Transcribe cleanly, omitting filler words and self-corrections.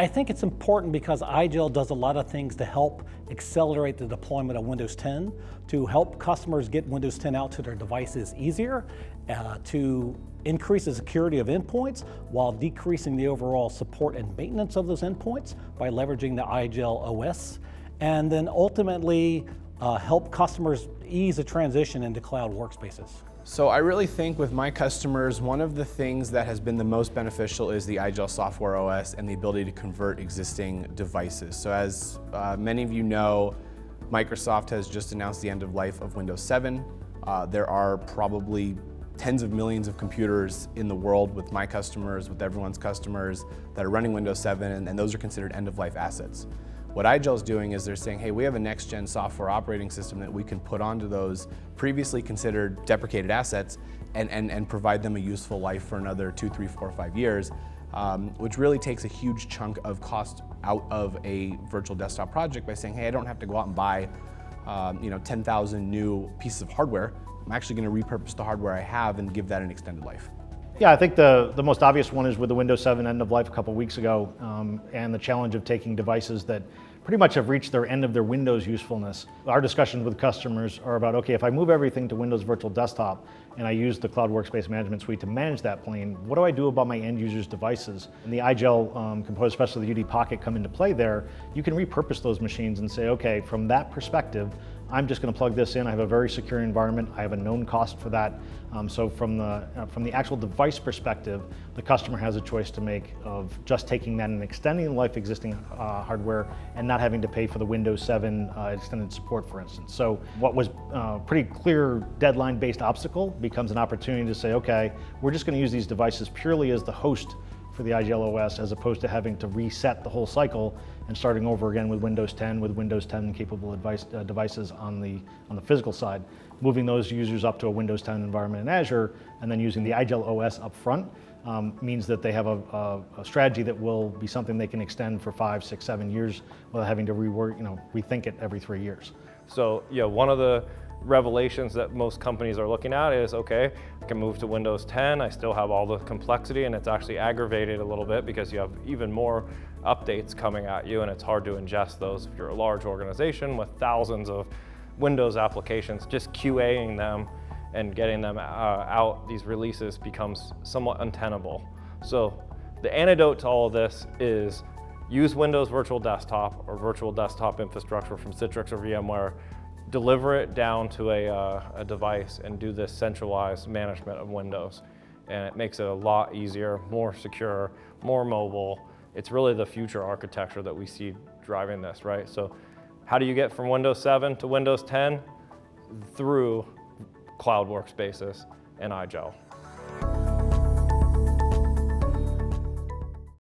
I think it's important because IGEL does a lot of things to help accelerate the deployment of Windows 10, to help customers get Windows 10 out to their devices easier, to increase the security of endpoints while decreasing the overall support and maintenance of those endpoints by leveraging the IGEL OS, and then ultimately help customers ease the transition into cloud workspaces. So I really think with my customers, one of the things that has been the most beneficial is the IGEL software OS and the ability to convert existing devices. So as many of you know, Microsoft has just announced the end of life of Windows 7. There are probably tens of millions of computers in the world with my customers, with everyone's customers that are running Windows 7, and those are considered end-of-life assets. What IGEL is doing is they're saying, hey, we have a next-gen software operating system that we can put onto those previously considered deprecated assets and provide them a useful life for another 2, 3, 4, 5 years, which really takes a huge chunk of cost out of a virtual desktop project by saying, hey, I don't have to go out and buy 10,000 new pieces of hardware. I'm actually going to repurpose the hardware I have and give that an extended life. Yeah, I think the most obvious one is with the Windows 7 end of life a couple weeks ago, and the challenge of taking devices that pretty much have reached their end of their Windows usefulness. Our discussions with customers are about, okay, if I move everything to Windows Virtual Desktop and I use the Cloud Workspace Management Suite to manage that plane, what do I do about my end users' devices? And the IGEL components, especially the UD Pocket, come into play there. You can repurpose those machines and say, okay, from that perspective, I'm just going to plug this in. I have a very secure environment. I have a known cost for that. So from the actual device perspective, the customer has a choice to make of just taking that and extending the life existing hardware and not having to pay for the Windows 7 extended support, for instance. So what was a pretty clear deadline-based obstacle becomes an opportunity to say, okay, we're just going to use these devices purely as the host for the IGEL OS, as opposed to having to reset the whole cycle and starting over again with Windows 10, with Windows 10 capable devices on the physical side, moving those users up to a Windows 10 environment in Azure, and then using the IGEL OS up front means that they have a strategy that will be something they can extend for 5, 6, 7 years without having to rethink it every 3 years. So yeah, one of the revelations that most companies are looking at is, okay, I can move to Windows 10, I still have all the complexity, and it's actually aggravated a little bit because you have even more updates coming at you and it's hard to ingest those. If you're a large organization with thousands of Windows applications, just QAing them and getting them out, these releases becomes somewhat untenable. So the antidote to all of this is use Windows Virtual Desktop or Virtual Desktop Infrastructure from Citrix or VMware, deliver it down to a device and do this centralized management of Windows. And it makes it a lot easier, more secure, more mobile. It's really the future architecture that we see driving this, right? So how do you get from Windows 7 to Windows 10? Through cloud workspaces and IGEL.